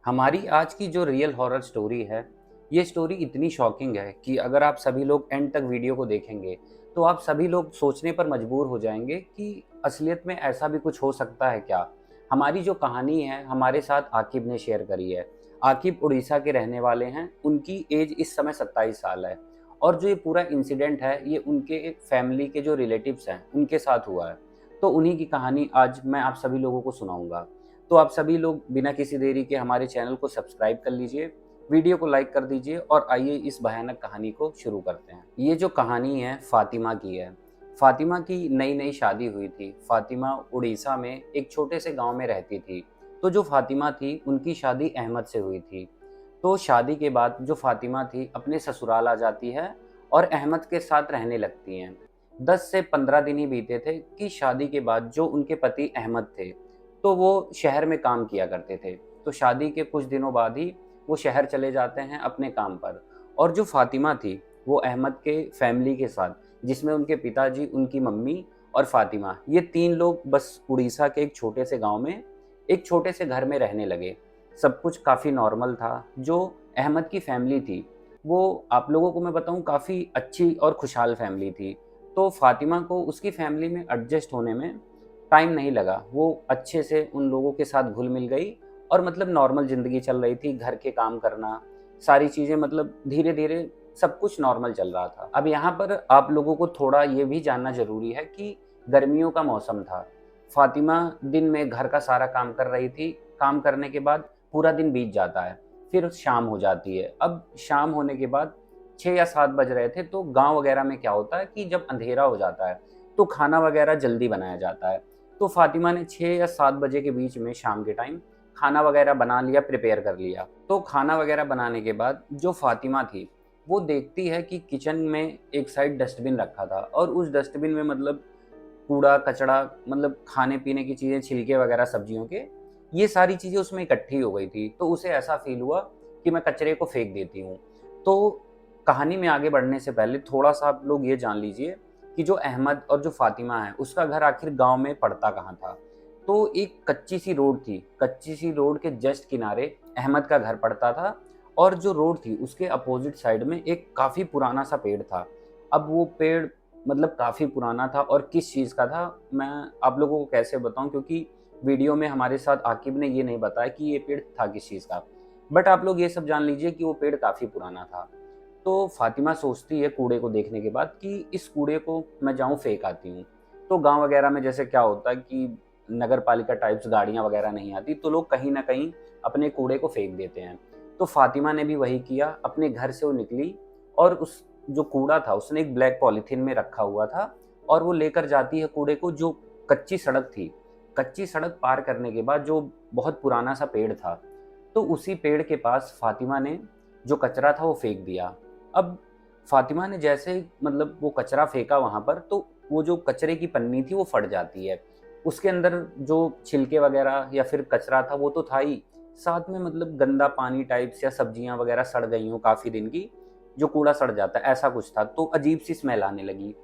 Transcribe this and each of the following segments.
हमारी आज की जो रियल हॉरर स्टोरी है, ये स्टोरी इतनी शॉकिंग है कि अगर आप सभी लोग एंड तक वीडियो को देखेंगे, तो आप सभी लोग सोचने पर मजबूर हो जाएंगे कि असलियत में ऐसा भी कुछ हो सकता है क्या? हमारी जो कहानी है, हमारे साथ आकिब ने शेयर करी है। आकिब उड़ीसा के रहने वाले हैं, उनकी एज इस समय 27 साल है और जो ये पूरा इंसिडेंट है, ये उनके एक फैमिली के जो रिलेटिव्स हैं, उनके साथ हुआ है। तो उन्हीं की कहानी आज मैं आप सभी लोगों को सुनाऊँगा। तो आप सभी लोग बिना किसी देरी के हमारे चैनल को सब्सक्राइब कर लीजिए, वीडियो को लाइक कर दीजिए और आइए इस भयानक कहानी को शुरू करते हैं। ये जो कहानी है फातिमा की है। फातिमा की नई-नई शादी हुई थी। फातिमा उड़ीसा में एक छोटे से गाँव में रहती थी। तो जो फातिमा थी उनकी शादी अहमद से हुई थी। तो शादी के बाद जो फातिमा थी अपने ससुराल आ जाती है और अहमद के साथ रहने लगती हैं। 10 से 15 दिन ही बीते थे कि शादी के बाद जो उनके पति अहमद थे, तो वो शहर में काम किया करते थे। तो शादी के कुछ दिनों बाद ही वो शहर चले जाते हैं अपने काम पर और जो फातिमा थी, वो अहमद के फैमिली के साथ, जिसमें उनके पिताजी, उनकी मम्मी और फातिमा, ये 3 लोग बस उड़ीसा के एक छोटे से गाँव में, एक छोटे से घर में रहने लगे। सब कुछ काफ़ी नॉर्मल था। जो अहमद की फैमिली थी, वो आप लोगों को मैं बताऊँ काफ़ी अच्छी और खुशहाल फैमिली थी। तो फातिमा को उसकी फैमिली में एडजस्ट होने में टाइम नहीं लगा। वो अच्छे से उन लोगों के साथ घुल-मिल गई और मतलब नॉर्मल ज़िंदगी चल रही थी, घर के काम करना, सारी चीज़ें मतलब धीरे-धीरे सब कुछ नॉर्मल चल रहा था। अब यहाँ पर आप लोगों को थोड़ा ये भी जानना ज़रूरी है कि गर्मियों का मौसम था। फातिमा दिन में घर का सारा काम कर रही थी, काम करने के बाद पूरा दिन बीत जाता है, फिर शाम हो जाती है। अब शाम होने के बाद 6 या 7 बज रहे थे, तो गाँव वगैरह में क्या होता है कि जब अंधेरा हो जाता है, तो खाना वगैरह जल्दी बनाया जाता है। तो फातिमा ने 6 या 7 बजे के बीच में शाम के टाइम खाना वगैरह बना लिया, प्रिपेयर कर लिया। तो खाना वगैरह बनाने के बाद जो फातिमा थी, वो देखती है कि किचन में एक साइड डस्टबिन रखा था और उस डस्टबिन में मतलब कूड़ा-कचरा मतलब खाने-पीने की चीज़ें, छिलके वगैरह सब्जियों के, ये सारी चीज़ें उसमें इकट्ठी हो गई थी। तो उसे ऐसा फ़ील हुआ कि मैं कचरे को फेंक देती हूँ। तो कहानी में आगे बढ़ने से पहले थोड़ा-सा आप लोग ये जान लीजिए कि जो अहमद और जो फातिमा है, उसका घर आखिर गाँव में पड़ता कहाँ था। तो एक कच्ची-सी रोड थी, कच्ची-सी रोड के जस्ट किनारे अहमद का घर पड़ता था और जो रोड थी, उसके अपोज़िट साइड में एक काफ़ी पुराना-सा पेड़ था। अब वो पेड़ मतलब काफ़ी पुराना था और किस चीज़ का था, मैं आप लोगों को कैसे बताऊँ, क्योंकि वीडियो में हमारे साथ आकिब ने ये नहीं बताया कि ये पेड़ था किस चीज़ का। बट आप लोग ये सब जान लीजिए कि वो पेड़ काफ़ी पुराना था। तो फातिमा सोचती है कूड़े को देखने के बाद कि इस कूड़े को मैं जाऊँ फेंक आती हूँ। तो गाँव वगैरह में जैसे क्या होता है कि नगर पालिका टाइप्स गाड़ियाँ वगैरह नहीं आती, तो लोग कहीं न कहीं अपने कूड़े को फेंक देते हैं। तो फातिमा ने भी वही किया, अपने घर से वो निकली और उस जो कूड़ा था उसने एक ब्लैक पॉलीथीन में रखा हुआ था और वो लेकर जाती है कूड़े को, जो कच्ची सड़क थी। कच्ची सड़क पार करने के बाद जो बहुत पुराना सा पेड़ था, तो उसी पेड़ के पास फातिमा ने जो कचरा था वो फेंक दिया। अब फातिमा ने जैसे ही मतलब वो कचरा फेंका वहाँ पर, तो वो जो कचरे की पन्नी थी वो फट जाती है। उसके अंदर जो छिलके वगैरह या फिर कचरा था वो तो था ही, साथ में मतलब गंदा पानी टाइप्स या सब्जियाँ वगैरह सड़ गई हों काफ़ी दिन की, जो कूड़ा सड़ जाता है ऐसा कुछ था। तो अजीब-सी स्मेल आने लगी।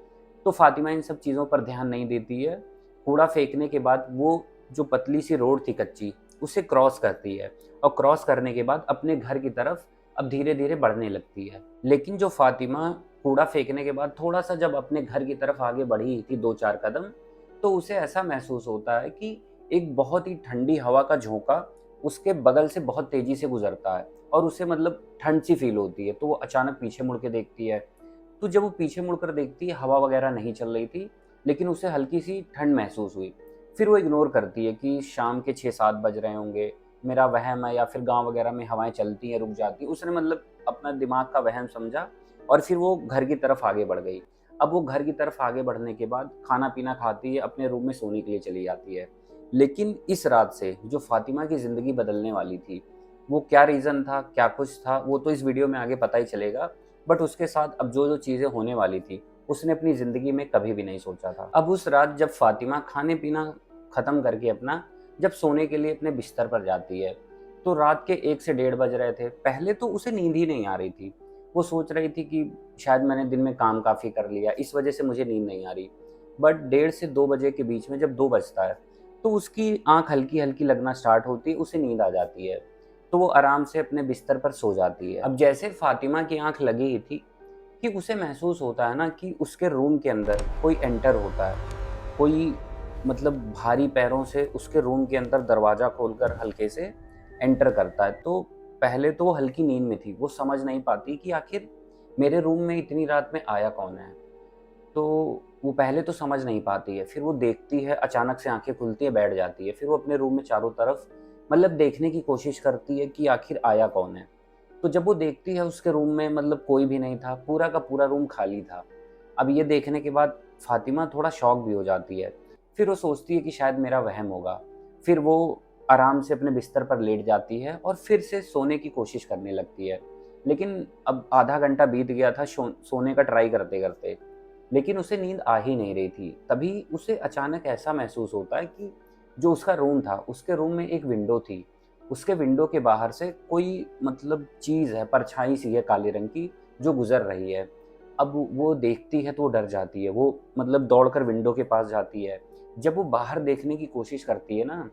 तो फातिमा इन सब चीज़ों पर ध्यान नहीं देती है। कूड़ा फेंकने के बाद वो जो पतली-सी रोड थी कच्ची, उसे क्रॉस करती है और क्रॉस करने के बाद अपने घर की तरफ अब धीरे-धीरे बढ़ने लगती है। लेकिन जो फातिमा कूड़ा फेंकने के बाद थोड़ा-सा जब अपने घर की तरफ आगे बढ़ी थी 2-4 कदम, तो उसे ऐसा महसूस होता है कि एक बहुत ही ठंडी हवा का झोंका उसके बगल से बहुत तेज़ी से गुज़रता है और उसे मतलब ठंड सी फ़ील होती है। तो वो अचानक पीछे मुड़ के देखती है। तो जब वो पीछे मुड़कर देखती है, हवा वगैरह नहीं चल रही थी, लेकिन उसे हल्की-सी ठंड महसूस हुई। फिर वो इग्नोर करती है कि शाम के 6-7 बज रहे होंगे, मेरा वहम है या फिर गाँव वगैरह में हवाएँ चलती हैं, रुक जाती हैं। उसने मतलब अपना दिमाग का वहम समझा और फिर वो घर की तरफ आगे बढ़ गई। अब वो घर की तरफ आगे बढ़ने के बाद खाना-पीना खाती है, अपने रूम में सोने के लिए चली जाती है। लेकिन इस रात से जो फ़ातिमा की ज़िंदगी बदलने वाली थी, वो क्या रीज़न था, क्या कुछ था, वो तो इस वीडियो में आगे पता ही चलेगा। बट उसके साथ अब जो-जो चीज़ें होने वाली थी, उसने अपनी ज़िंदगी में कभी भी नहीं सोचा था। अब उस रात जब फ़ातिमा खाने-पीना ख़त्म करके अपना जब सोने के लिए अपने बिस्तर पर जाती है, तो रात के 1 से डेढ़ बज रहे थे। पहले तो उसे नींद ही नहीं आ रही थी। वो सोच रही थी कि शायद मैंने दिन में काम काफ़ी कर लिया, इस वज़ह से मुझे नींद नहीं आ रही। बट डेढ़ से 2 बजे के बीच में जब 2 बजता है, तो उसकी आँख हल्की-हल्की लगना स्टार्ट होती है, उसे नींद आ जाती है। तो वो आराम से अपने बिस्तर पर सो जाती है। अब जैसे फातिमा की आँख लगी ही थी कि उसे महसूस होता है ना कि उसके रूम के अंदर कोई एंटर होता है। कोई मतलब भारी पैरों से उसके रूम के अंदर दरवाज़ा खोलकर हल्के से एंटर करता है। तो पहले तो वो हल्की नींद में थी, वो समझ नहीं पाती कि आखिर मेरे रूम में इतनी रात में आया कौन है? तो वो पहले तो समझ नहीं पाती है, फिर वो देखती है, अचानक से आँखें खुलती है, बैठ जाती है। फिर वो अपने रूम में चारों तरफ मतलब देखने की कोशिश करती है कि आखिर आया कौन है? तो जब वो देखती है उसके रूम में मतलब कोई भी नहीं था, पूरा का पूरा रूम खाली था। अब ये देखने के बाद फ़ातिमा थोड़ा शॉक भी हो जाती है। फिर वो सोचती है कि शायद मेरा वहम होगा। फिर वो आराम से अपने बिस्तर पर लेट जाती है और फिर से सोने की कोशिश करने लगती है। लेकिन अब आधा घंटा बीत गया था सोने का ट्राई करते-करते, लेकिन उसे नींद आ ही नहीं रही थी। तभी उसे अचानक ऐसा महसूस होता है कि जो उसका रूम था, उसके रूम में एक विंडो थी। उसके विंडो के बाहर से कोई मतलब चीज़ है, परछाई सी है काले रंग की, जो गुज़र रही है। अब वो देखती है तो वो डर जाती है। वो मतलब दौड़कर विंडो के पास जाती है। जब वो बाहर देखने की कोशिश करती है ना,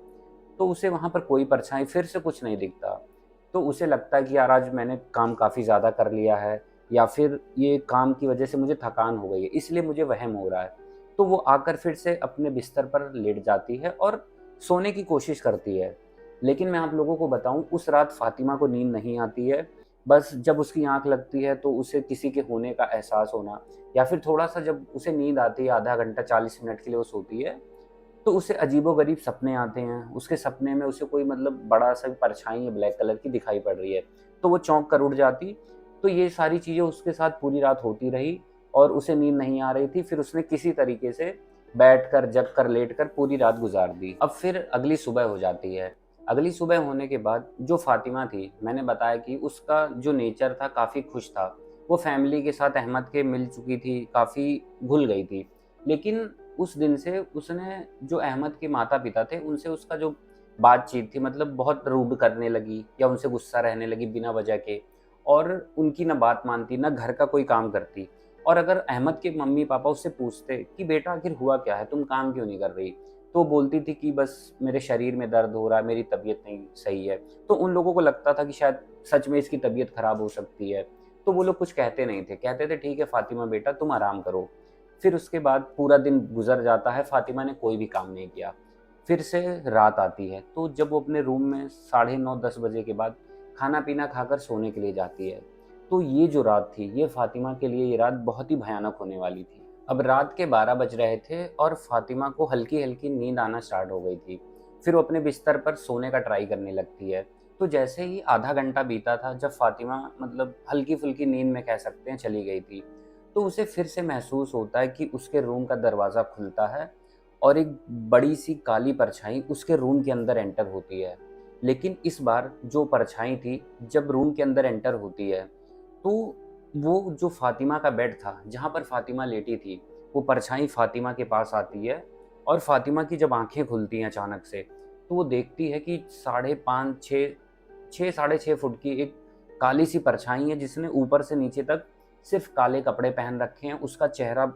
तो उसे वहाँ पर कोई परछाई फिर से कुछ नहीं दिखता। तो उसे लगता है कि यार आज मैंने काम काफ़ी ज़्यादा कर लिया है या फिर ये काम की वज़ह से मुझे थकान हो गई है, इसलिए मुझे वहम हो रहा है। तो वो आकर फिर से अपने बिस्तर पर लेट जाती है और सोने की कोशिश करती है। लेकिन मैं आप लोगों को बताऊँ, उस रात फ़ातिमा को नींद नहीं आती है। बस जब उसकी आँख लगती है तो उसे किसी के होने का एहसास होना या फिर थोड़ा-सा जब उसे नींद आती है, आधा घंटा 40 मिनट के लिए वो सोती है, तो उसे अजीबो-गरीब सपने आते हैं। उसके सपने में उसे कोई मतलब बड़ा-सा परछाई है ब्लैक कलर की दिखाई पड़ रही है। तो वो चौंक कर उठ जाती। तो ये सारी चीज़ें उसके साथ पूरी रात होती रही और उसे नींद नहीं आ रही थी। फिर उसने किसी तरीके से बैठकर, जगकर, लेटकर पूरी रात गुज़ार दी। अब फिर अगली सुबह हो जाती है। अगली सुबह होने के बाद जो फ़ातिमा थी, मैंने बताया कि उसका जो नेचर था काफ़ी खुश था। वो फ़ैमिली के साथ अहमद के मिल चुकी थी, काफ़ी घुल गई थी। लेकिन उस दिन से उसने जो अहमद के माता-पिता थे, उनसे उसका जो बातचीत थी मतलब बहुत रूड करने लगी या उनसे गुस्सा रहने लगी बिना वजह के और उनकी ना बात मानती, ना घर का कोई काम करती। और अगर अहमद के मम्मी-पापा उससे पूछते कि बेटा आखिर हुआ क्या है? तुम काम क्यों नहीं कर रही? तो वो बोलती थी कि बस मेरे शरीर में दर्द हो रहा है, मेरी तबीयत नहीं सही है। तो उन लोगों को लगता था कि शायद सच में इसकी तबीयत खराब हो सकती है। तो वो लोग कुछ कहते नहीं थे, कहते थे ठीक है फ़ातिमा बेटा तुम आराम करो। फिर उसके बाद पूरा दिन गुज़र जाता है, फ़ातिमा ने कोई भी काम नहीं किया। फिर से रात आती है, तो जब वो अपने रूम में साढ़े 9-10 बजे के बाद खाना-पीना खाकर सोने के लिए जाती है, तो ये जो रात थी, ये फ़ातिमा के लिए ये रात बहुत ही भयानक होने वाली थी। अब रात के 12 बज रहे थे और फ़ातिमा को हल्की-हल्की नींद आना स्टार्ट हो गई थी। फिर वो अपने बिस्तर पर सोने का ट्राई करने लगती है। तो जैसे ही आधा घंटा बीता था, जब फ़ातिमा मतलब हल्की-फुल्की नींद में कह सकते हैं चली गई थी, तो उसे फिर से महसूस होता है कि उसके रूम का दरवाज़ा खुलता है और एक बड़ी-सी काली परछाई उसके रूम के अंदर एंटर होती है। लेकिन इस बार जो परछाई थी, जब रूम के अंदर एंटर होती है, तो वो जो फ़ातिमा का बेड था, जहाँ पर फ़ातिमा लेटी थी, वो परछाई फ़ातिमा के पास आती है और फ़ातिमा की जब आँखें खुलती हैं अचानक से, तो वो देखती है कि साढ़े 5, 6 साढ़े 6 फुट की एक काली-सी परछाई है जिसने ऊपर से नीचे तक सिर्फ़ काले कपड़े पहन रखे हैं। उसका चेहरा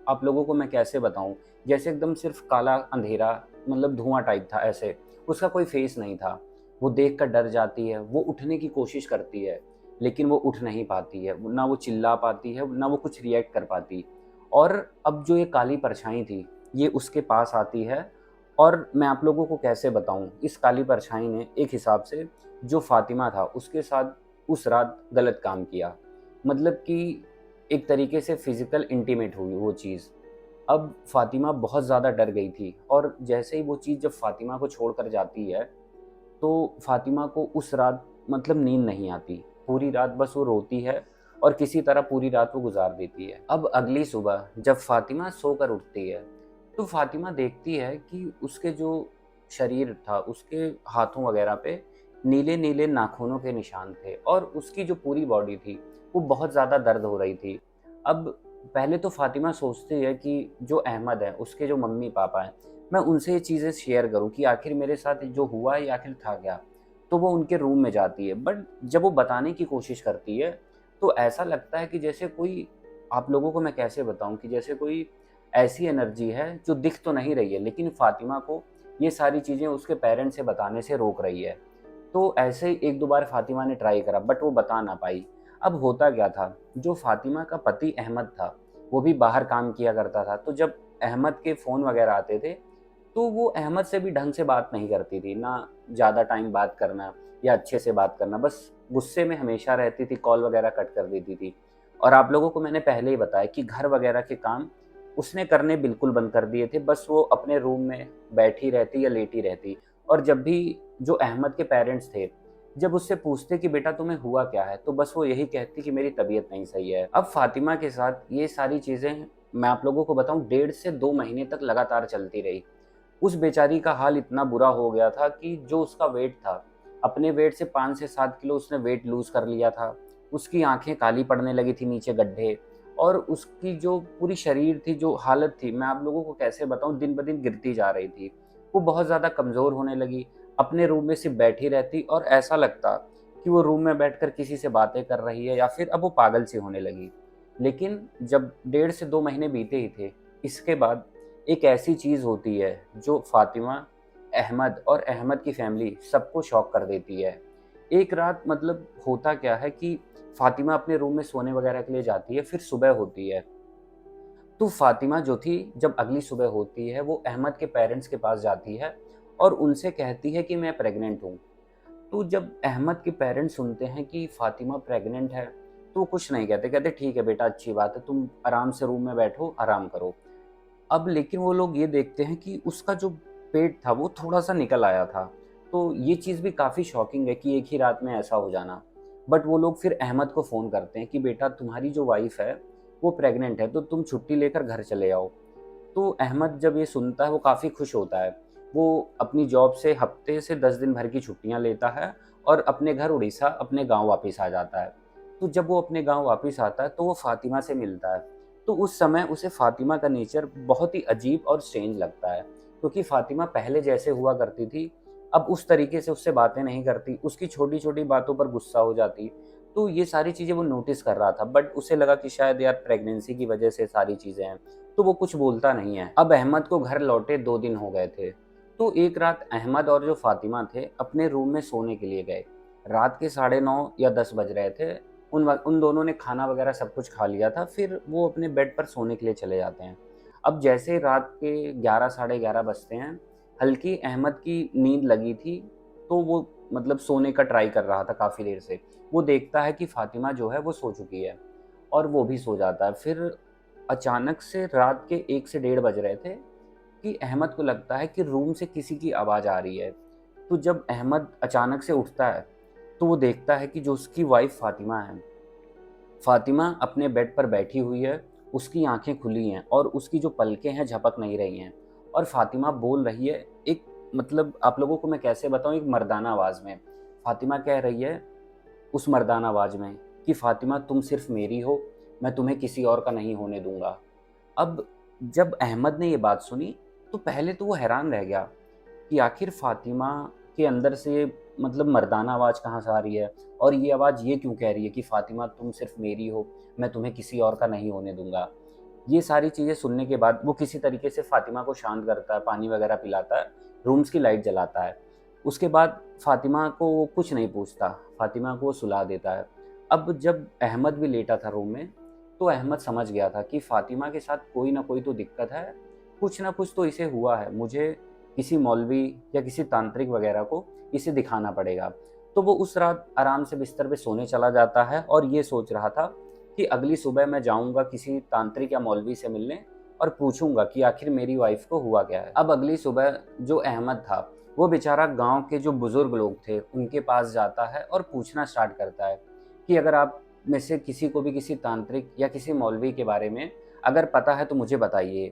आप लोगों को मैं कैसे बताऊँ, जैसे एकदम सिर्फ़ काला अंधेरा मतलब धुआँ टाइप था ऐसे, उसका कोई फ़ेस नहीं था। वो देखकर डर जाती है, वो उठने की कोशिश करती है, लेकिन वो उठ नहीं पाती है, ना वो चिल्ला पाती है, ना वो कुछ रिएक्ट कर पाती। और अब जो ये काली परछाई थी, ये उसके पास आती है और मैं आप लोगों को कैसे बताऊँ, इस काली परछाई ने एक हिसाब से जो फ़ातिमा था, उसके साथ उस रात गलत काम किया। मतलब कि एक तरीके से फ़िज़िकल इंटीमेट हुई वो चीज़। अब फ़ातिमा बहुत ज़्यादा डर गई थी और जैसे ही वो चीज़ जब फ़ातिमा को छोड़कर जाती है, तो फ़ातिमा को उस रात मतलब नींद नहीं आती। पूरी रात बस वो रोती है और किसी तरह पूरी रात वो गुज़ार देती है। अब अगली सुबह जब फ़ातिमा सोकर उठती है, तो फ़ातिमा देखती है कि उसके जो शरीर था, उसके हाथों वग़ैरह पे नीले-नीले नाखूनों के निशान थे और उसकी जो पूरी बॉडी थी, वो बहुत ज़्यादा दर्द हो रही थी। अब पहले तो फ़ातिमा सोचती है कि जो अहमद है, उसके जो मम्मी-पापा हैं, मैं उनसे ये चीज़ें शेयर करूँ कि आखिर मेरे साथ जो हुआ है, ये आखिर था क्या? तो वो उनके रूम में जाती है, बट जब वो बताने की कोशिश करती है, तो ऐसा लगता है कि जैसे कोई आप लोगों को मैं कैसे बताऊँ कि जैसे कोई ऐसी एनर्जी है, जो दिख तो नहीं रही है, लेकिन फ़ातिमा को ये सारी चीज़ें उसके पेरेंट्स से बताने से रोक रही है। तो ऐसे ही 1-2 बार फ़ातिमा ने ट्राई करा बट वो बता ना पाई। अब होता क्या था, जो फ़ातिमा का पति अहमद था, वो भी बाहर काम किया करता था, तो जब अहमद के फ़ोन वग़ैरह आते थे, तो वो अहमद से भी ढंग से बात नहीं करती थी, ना ज़्यादा टाइम बात करना या अच्छे से बात करना, बस गुस्से में हमेशा रहती थी, कॉल वग़ैरह कट कर देती थी। और आप लोगों को मैंने पहले ही बताया कि घर वग़ैरह के काम उसने करने बिल्कुल बंद कर दिए थे, बस वो अपने रूम में बैठी रहती या लेटी रहती। और जब भी जो अहमद के पेरेंट्स थे, जब उससे पूछते कि बेटा तुम्हें हुआ क्या है? तो बस वो यही कहती कि मेरी तबीयत नहीं सही है। अब फ़ातिमा के साथ ये सारी चीज़ें मैं आप लोगों को बताऊँ 1.5 से 2 महीने तक लगातार चलती रही। उस बेचारी का हाल इतना बुरा हो गया था कि जो उसका वेट था, अपने वेट से 5 से 7 किलो उसने वेट लूज़ कर लिया था। उसकी आँखें काली पड़ने लगी थी, नीचे गड्ढे, और उसकी जो पूरी शरीर थी, जो हालत थी, मैं आप लोगों को कैसे बताऊँ, दिन-ब-दिन गिरती जा रही थी। वो बहुत ज़्यादा कमज़ोर होने लगी, अपने रूम में सिर्फ़ बैठी रहती और ऐसा लगता कि वो रूम में बैठकर किसी से बातें कर रही है या फिर अब वो पागल सी होने लगी। लेकिन जब 1.5 से 2 महीने बीते ही थे, इसके बाद एक ऐसी चीज़ होती है जो फ़ातिमा, अहमद और अहमद की फ़ैमिली सबको शॉक कर देती है। एक रात मतलब होता क्या है कि फ़ातिमा अपने रूम में सोने वग़ैरह के लिए जाती है, फिर सुबह होती है। तो फ़ातिमा जो थी, जब अगली सुबह होती है, वो अहमद के पेरेंट्स के पास जाती है और उनसे कहती है कि मैं प्रेग्नेंट हूँ। तो जब अहमद के पेरेंट्स सुनते हैं कि फ़ातिमा प्रेग्नेंट है, तो वो कुछ नहीं कहते, कहते ठीक है बेटा, अच्छी बात है, तुम आराम से रूम में बैठो, आराम करो। अब लेकिन वो लोग ये देखते हैं कि उसका जो पेट था वो थोड़ा-सा निकल आया था। तो ये चीज़ भी काफ़ी शॉकिंग है कि एक ही रात में ऐसा हो जाना। बट वो लोग फिर अहमद को फ़ोन करते हैं कि बेटा तुम्हारी जो वाइफ़ है, वो प्रेग्नेंट है, तो तुम छुट्टी लेकर घर चले आओ। तो अहमद जब ये सुनता है वो काफ़ी खुश होता है। वो अपनी जॉब से हफ़्ते से 10 दिन भर की छुट्टियाँ लेता है और अपने घर उड़ीसा, अपने गाँव वापस आ जाता है। तो जब वो अपने गाँव वापस आता है तो वो फ़ातिमा से मिलता है। तो उस समय उसे फ़ातिमा का नेचर बहुत ही अजीब और स्ट्रेंज लगता है, क्योंकि फ़ातिमा पहले जैसे हुआ करती थी, अब उस तरीके से उससे बातें नहीं करती, उसकी छोटी-छोटी बातों पर गुस्सा हो जाती। तो ये सारी चीज़ें वो नोटिस कर रहा था, बट उसे लगा कि शायद यार प्रेगनेंसी की वजह से सारी चीज़ें हैं, तो वो कुछ बोलता नहीं है। अब अहमद को घर लौटे 2 दिन हो गए थे, तो एक रात अहमद और जो फ़ातिमा थे अपने रूम में सोने के लिए गए। रात के साढ़े 9 या 10 बज रहे थे। उन दोनों ने खाना वगैरह सब कुछ खा लिया था, फिर वो अपने बेड पर सोने के लिए चले जाते हैं। अब जैसे ही रात के 11 साढ़े 11 बजते हैं, हल्की अहमद की नींद लगी थी, तो वो मतलब सोने का ट्राई कर रहा था काफ़ी देर से। वो देखता है कि फ़ातिमा जो है वो सो चुकी है और वो भी सो जाता है। फिर अचानक से रात के 1 से डेढ़ बज रहे थे कि अहमद को लगता है कि रूम से किसी की आवाज़ आ रही है। तो जब अहमद अचानक से उठता है, तो वो देखता है कि जो उसकी वाइफ़ फ़ातिमा है, फ़ातिमा अपने बेड पर बैठी हुई है, उसकी आँखें खुली हैं और उसकी जो पलकें हैं झपक नहीं रही हैं, और फ़ातिमा बोल रही है एक, मतलब आप लोगों को मैं कैसे बताऊँ, एक मर्दाना आवाज़ में। फ़ातिमा कह रही है उस मर्दाना आवाज़ में कि फ़ातिमा तुम सिर्फ़ मेरी हो, मैं तुम्हें किसी और का नहीं होने दूँगा। अब जब अहमद ने ये बात सुनी, तो पहले तो वो हैरान रह गया कि आखिर फ़ातिमा के अंदर से मतलब मर्दाना आवाज़ कहाँ से आ रही है, और ये आवाज़ ये क्यों कह रही है कि फ़ातिमा तुम सिर्फ़ मेरी हो, मैं तुम्हें किसी और का नहीं होने दूँगा। ये सारी चीज़ें सुनने के बाद वो किसी तरीके से फ़ातिमा को शांत करता है, पानी वग़ैरह पिलाता है, रूम्स की लाइट जलाता है। उसके बाद फ़ातिमा को वो कुछ नहीं पूछता, फ़ातिमा को वो सुला देता है। अब जब अहमद भी लेटा था रूम में, तो अहमद समझ गया था कि फ़ातिमा के साथ कोई न कोई तो दिक्कत है, कुछ न कुछ तो इसे हुआ है, मुझे किसी मौलवी या किसी तांत्रिक वग़ैरह को इसे दिखाना पड़ेगा। तो वो उस रात आराम से बिस्तर पे सोने चला जाता है और ये सोच रहा था कि अगली सुबह मैं जाऊँगा किसी तांत्रिक या मौलवी से मिलने और पूछूँगा कि आखिर मेरी वाइफ़ को हुआ क्या है। अब अगली सुबह जो अहमद था, वो बेचारा गाँव के जो बुज़ुर्ग लोग थे, उनके पास जाता है और पूछना स्टार्ट करता है कि अगर आप में से किसी को भी किसी तांत्रिक या किसी मौलवी के बारे में अगर पता है तो मुझे बताइए।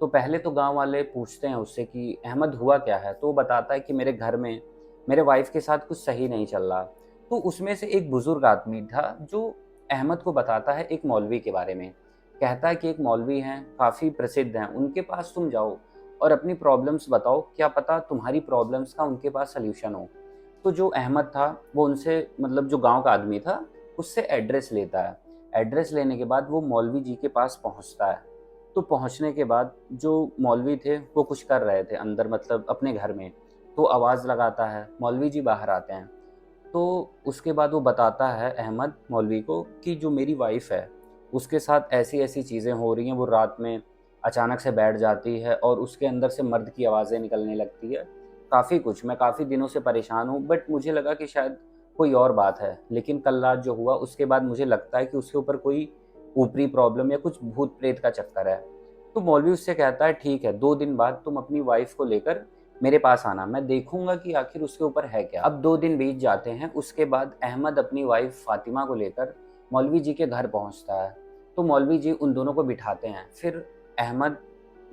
तो पहले तो गाँव वाले पूछते हैं उससे कि अहमद हुआ क्या है? तो वो बताता है कि मेरे घर में मेरे वाइफ़ के साथ कुछ सही नहीं चल रहा। तो उसमें से एक बुज़ुर्ग आदमी था जो अहमद को बताता है एक मौलवी के बारे में। कहता है कि एक मौलवी हैं, काफ़ी प्रसिद्ध हैं, उनके पास तुम जाओ और अपनी प्रॉब्लम्स बताओ, क्या पता तुम्हारी प्रॉब्लम्स का उनके पास सॉल्यूशन हो। तो जो अहमद था, वो उनसे मतलब जो गाँव का आदमी था, उससे एड्रेस लेता है। एड्रेस लेने के बाद वो मौलवी जी के पास पहुँचता है। तो पहुँचने के बाद जो मौलवी थे, वो कुछ कर रहे थे अंदर, मतलब अपने घर में। तो आवाज़ लगाता है, मौलवी जी बाहर आते हैं। तो उसके बाद वो बताता है अहमद मौलवी को कि जो मेरी वाइफ़ है, उसके साथ ऐसी-ऐसी चीज़ें हो रही हैं, वो रात में अचानक से बैठ जाती है और उसके अंदर से मर्द की आवाज़ें निकलने लगती है। काफ़ी कुछ, मैं काफ़ी दिनों से परेशान हूँ, बट मुझे लगा कि शायद कोई और बात है। लेकिन कल रात जो हुआ उसके बाद मुझे लगता है कि उसके ऊपर कोई ऊपरी प्रॉब्लम या कुछ भूत-प्रेत का चक्कर है। तो मौलवी उससे कहता है ठीक है, 2 दिन बाद तुम अपनी वाइफ़ को लेकर मेरे पास आना, मैं देखूँगा कि आखिर उसके ऊपर है क्या। अब 2 दिन बीत जाते हैं, उसके बाद अहमद अपनी वाइफ़ फ़ातिमा को लेकर मौलवी जी के घर पहुँचता है। तो मौलवी जी उन दोनों को बिठाते हैं। फिर अहमद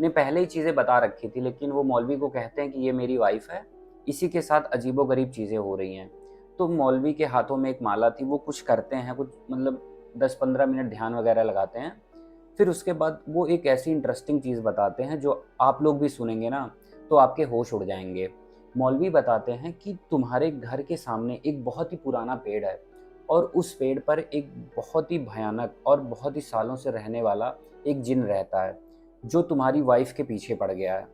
ने पहले ही चीज़ें बता रखी थी, लेकिन वो मौलवी को कहते हैं कि ये मेरी वाइफ़ है, इसी के साथ अजीबो-गरीब चीज़ें हो रही हैं। तो मौलवी के हाथों में एक माला थी, वो कुछ करते हैं, कुछ मतलब 10-15 मिनट ध्यान वगैरह लगाते हैं। फिर उसके बाद वो एक ऐसी इंटरेस्टिंग चीज़ बताते हैं जो आप लोग भी सुनेंगे ना तो आपके होश उड़ जाएँगे। मौलवी बताते हैं कि तुम्हारे घर के सामने एक बहुत ही पुराना पेड़ है और उस पेड़ पर एक बहुत ही भयानक और बहुत ही सालों से रहने वाला एक जिन रहता है, जो तुम्हारी वाइफ़ के पीछे पड़ गया है।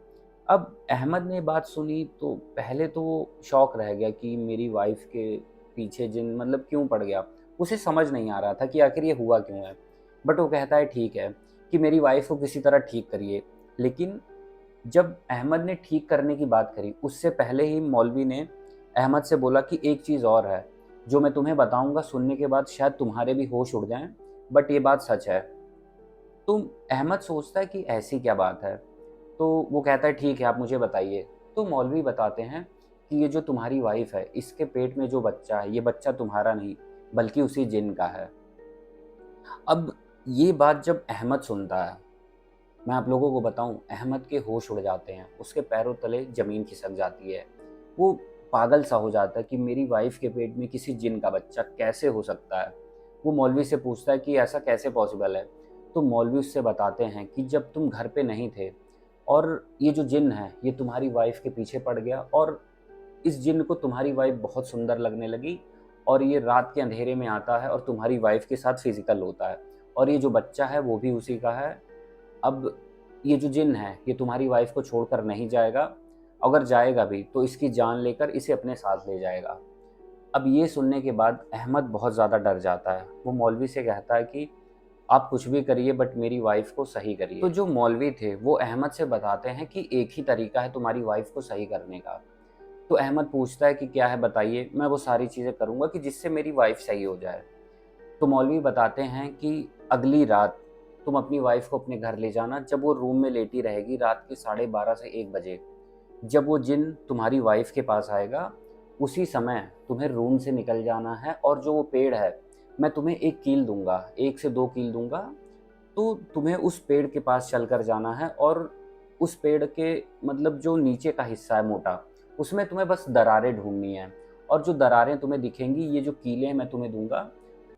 अब अहमद ने बात सुनी तो पहले तो वो शॉक रह गया कि मेरी वाइफ़ के पीछे जिन मतलब क्यों पड़ गया? उसे समझ नहीं आ रहा था कि आखिर ये हुआ क्यों है? बट वो कहता है ठीक है कि मेरी वाइफ़ को किसी तरह ठीक करिए। लेकिन जब अहमद ने ठीक करने की बात करी, उससे पहले ही मौलवी ने अहमद से बोला कि एक चीज़ और है, जो मैं तुम्हें बताऊँगा सुनने के बाद शायद तुम्हारे भी होश उड़ जाएँ, बट ये बात सच है। तो अहमद सोचता है कि ऐसी क्या बात है? तो वो कहता है ठीक है आप मुझे बताइए। तो मौलवी बताते हैं कि ये जो तुम्हारी वाइफ़ है, इसके पेट में जो बच्चा है, ये बच्चा तुम्हारा नहीं, बल्कि उसी जिन का है। अब ये बात जब अहमद सुनता है, मैं आप लोगों को बताऊँ अहमद के होश उड़ जाते हैं, उसके पैरों तले ज़मीन खिसक जाती है। वो पागल सा हो जाता है कि मेरी वाइफ़ के पेट में किसी जिन का बच्चा कैसे हो सकता है? वो मौलवी से पूछता है कि ऐसा कैसे पॉसिबल है? तो मौलवी उससे बताते हैं कि जब तुम घर पे नहीं थे और ये जो जिन है, ये तुम्हारी वाइफ़ के पीछे पड़ गया और इस जिन को तुम्हारी वाइफ़ बहुत सुंदर लगने लगी और ये रात के अंधेरे में आता है और तुम्हारी वाइफ़ के साथ फ़िज़िकल होता है और ये जो बच्चा है वो भी उसी का है। अब ये जो जिन है, ये तुम्हारी वाइफ़ को छोड़कर नहीं जाएगा, अगर जाएगा भी तो इसकी जान लेकर इसे अपने साथ ले जाएगा। अब ये सुनने के बाद अहमद बहुत ज़्यादा डर जाता है। वो मौलवी से कहता है कि आप कुछ भी करिए बट मेरी वाइफ़ को सही करिए। तो जो मौलवी थे वो अहमद से बताते हैं कि एक ही तरीका है तुम्हारी वाइफ़ को सही करने का। तो अहमद पूछता है कि क्या है बताइए, मैं वो सारी चीज़ें करूँगा कि जिससे मेरी वाइफ़ सही हो जाए। तो मौलवी बताते हैं कि अगली रात तुम अपनी वाइफ़ को अपने घर ले जाना, जब वो रूम में लेटी रहेगी रात के 12:30 से 1 बजे। जब वो जिन तुम्हारी वाइफ़ के पास आएगा, उसी समय तुम्हें रूम से निकल जाना है और जो वो पेड़ है, मैं तुम्हें 1 कील दूँगा, 1 से 2 कील दूँगा, तो तुम्हें उस पेड़ के पास चलकर जाना है और उस पेड़ के मतलब जो नीचे का हिस्सा है मोटा, उसमें तुम्हें बस दरारें ढूँढनी हैं और जो दरारें तुम्हें दिखेंगी, ये जो कीलें मैं तुम्हें दूँगा,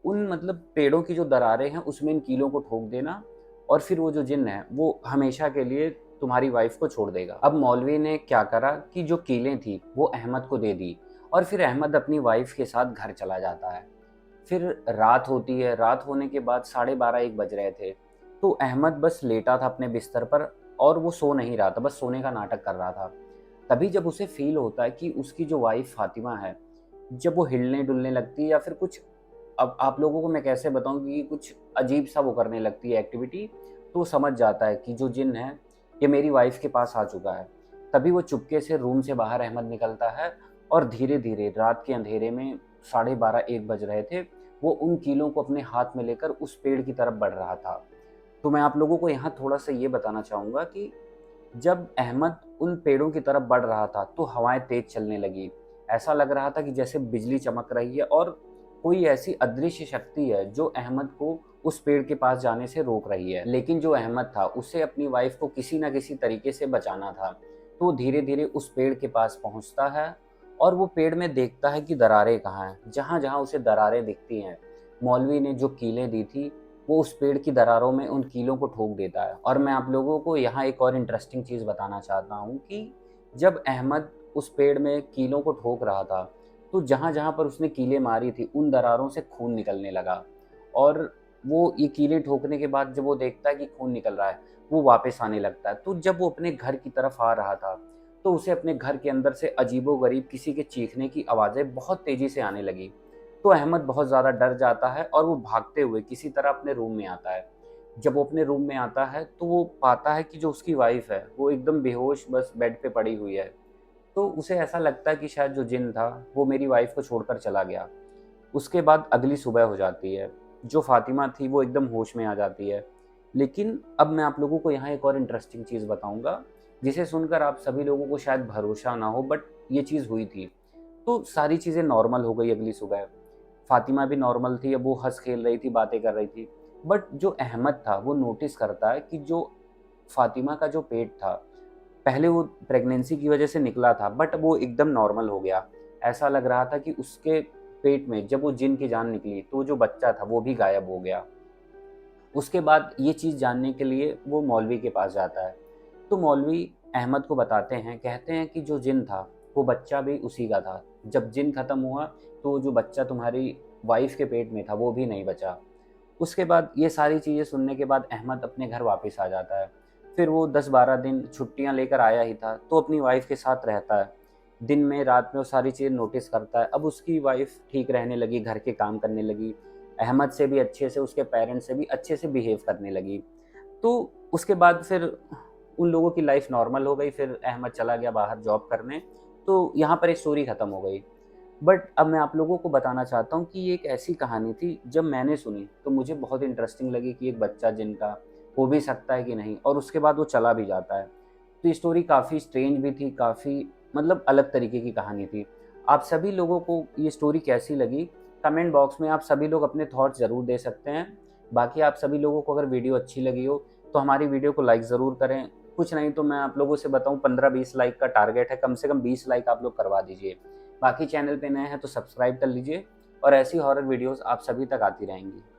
उन मतलब पेड़ों की जो दरारें हैं, उसमें इन कीलों को ठोक देना और फिर वो जो जिन्न है, वो हमेशा के लिए तुम्हारी वाइफ़ को छोड़ देगा। अब मौलवी ने क्या करा कि जो कीलें थी, वो अहमद को दे दी और फिर अहमद अपनी वाइफ़ के साथ घर चला जाता है। फिर रात होती है, रात होने के बाद 12:30-1 बज रहे थे, तो अहमद बस लेटा था अपने बिस्तर पर और वो सो नहीं रहा था, बस सोने का नाटक कर रहा था। तभी जब उसे फ़ील होता है कि उसकी जो वाइफ़ फ़ातिमा है, जब वो हिलने-डुलने लगती है या फिर कुछ अब आप लोगों को मैं कैसे बताऊँ कि कुछ अजीब-सा वो करने लगती है एक्टिविटी, तो वो समझ जाता है कि जो जिन है, ये मेरी वाइफ़ के पास आ चुका है। तभी वो चुपके से रूम से बाहर अहमद निकलता है और धीरे-धीरे रात के अंधेरे में 12:30-1 बज रहे थे, वो उन कीलों को अपने हाथ में लेकर उस पेड़ की तरफ बढ़ रहा था। तो मैं आप लोगों को यहाँ थोड़ा-सा ये बताना चाहूँगा कि जब अहमद उन पेड़ों की तरफ बढ़ रहा था, तो हवाएँ तेज़ चलने लगीं। ऐसा लग रहा था कि जैसे बिजली चमक रही है और कोई ऐसी अदृश्य शक्ति है, जो अहमद को उस पेड़ के पास जाने से रोक रही है। लेकिन जो अहमद था, उसे अपनी वाइफ़ को किसी न किसी तरीके से बचाना था। तो वो धीरे-धीरे उस पेड़ के पास पहुँचता है और वो पेड़ में देखता है कि दरारें कहाँ हैं। जहाँ-जहाँ उसे दरारें दिखती हैं, मौलवी ने जो कीलें दी थी, वो उस पेड़ की दरारों में उन कीलों को ठोक देता है। और मैं आप लोगों को यहाँ एक और इंटरेस्टिंग चीज़ बताना चाहता हूँ कि जब अहमद उस पेड़ में कीलों को ठोक रहा था, तो जहाँ-जहाँ पर उसने कीलें मारी थी, उन दरारों से खून निकलने लगा और वो ये कीलें ठोकने के बाद जब वो देखता है कि खून निकल रहा है, वो वापस आने लगता है। तो जब वो अपने घर की तरफ आ रहा था, तो उसे अपने घर के अंदर से अजीबो-गरीब किसी के चीखने की आवाज़ें बहुत तेज़ी से आने लगी। तो अहमद बहुत ज़्यादा डर जाता है और वो भागते हुए किसी तरह अपने रूम में आता है। जब वो अपने रूम में आता है तो वो पाता है कि जो उसकी वाइफ़ है, वो एकदम बेहोश बस बेड पे पड़ी हुई है। तो उसे ऐसा लगता है कि शायद जो जिन था, वो मेरी वाइफ़ को छोड़कर चला गया। उसके बाद अगली सुबह हो जाती है। जो फ़ातिमा थी वो एकदम होश में आ जाती है। लेकिन अब मैं आप लोगों को यहाँ एक और इंटरेस्टिंग चीज़ बताऊँगा, जिसे सुनकर आप सभी लोगों को शायद भरोसा ना हो, बट ये चीज़ हुई थी। तो सारी चीज़ें नॉर्मल हो गई अगली सुबह। फ़ातिमा भी नॉर्मल थी, अब वो हँस-खेल रही थी, बातें कर रही थी। बट जो अहमद था वो नोटिस करता है कि जो फ़ातिमा का जो पेट था, पहले वो प्रेगनेंसी की वज़ह से निकला था, बट वो एकदम नॉर्मल हो गया। ऐसा लग रहा था कि उसके पेट में जब वो जिन की जान निकली, तो जो बच्चा था वो भी गायब हो गया। उसके बाद ये चीज़ जानने के लिए वो मौलवी के पास जाता है। तो मौलवी अहमद को बताते हैं, कहते हैं कि जो जिन था, वो बच्चा भी उसी का था। जब जिन खत्म हुआ, तो जो बच्चा तुम्हारी वाइफ़ के पेट में था, वो भी नहीं बचा। उसके बाद ये सारी चीज़ें सुनने के बाद अहमद अपने घर वापस आ जाता है। फिर वो 10-12 दिन छुट्टियाँ लेकर आया ही था, तो अपनी वाइफ़ के साथ रहता है। दिन में, रात में वो सारी चीज़ें नोटिस करता है। अब उसकी वाइफ़ ठीक रहने लगी, घर के काम करने लगी, अहमद से भी अच्छे से, उसके पेरेंट्स से भी अच्छे से बिहेव करने लगी। तो उसके बाद फिर उन लोगों की लाइफ़ नॉर्मल हो गई, फिर अहमद चला गया बाहर जॉब करने, तो यहाँ पर ये स्टोरी खत्म हो गई। बट अब मैं आप लोगों को बताना चाहता हूँ कि ये एक ऐसी कहानी थी, जब मैंने सुनी तो मुझे बहुत इंटरेस्टिंग लगी कि एक बच्चा जिनका हो भी सकता है कि नहीं, और उसके बाद वो चला भी जाता है। तो ये स्टोरी काफ़ी स्ट्रेंज भी थी, काफ़ी मतलब अलग तरीके की कहानी थी। आप सभी लोगों को ये स्टोरी कैसी लगी? कमेंट बॉक्स में आप सभी लोग अपने थॉट्स ज़रूर दे सकते हैं। बाकी आप सभी लोगों को अगर वीडियो अच्छी लगी हो, तो हमारी वीडियो को लाइक ज़रूर करें। कुछ नहीं तो मैं आप लोगों से बताऊँ, 15-20 लाइक का टारगेट है, कम से कम 20 लाइक आप लोग करवा दीजिए। बाकी चैनल पे नए हैं तो सब्सक्राइब कर लीजिए, और ऐसी हॉरर वीडियोज़ आप सभी तक आती रहेंगी।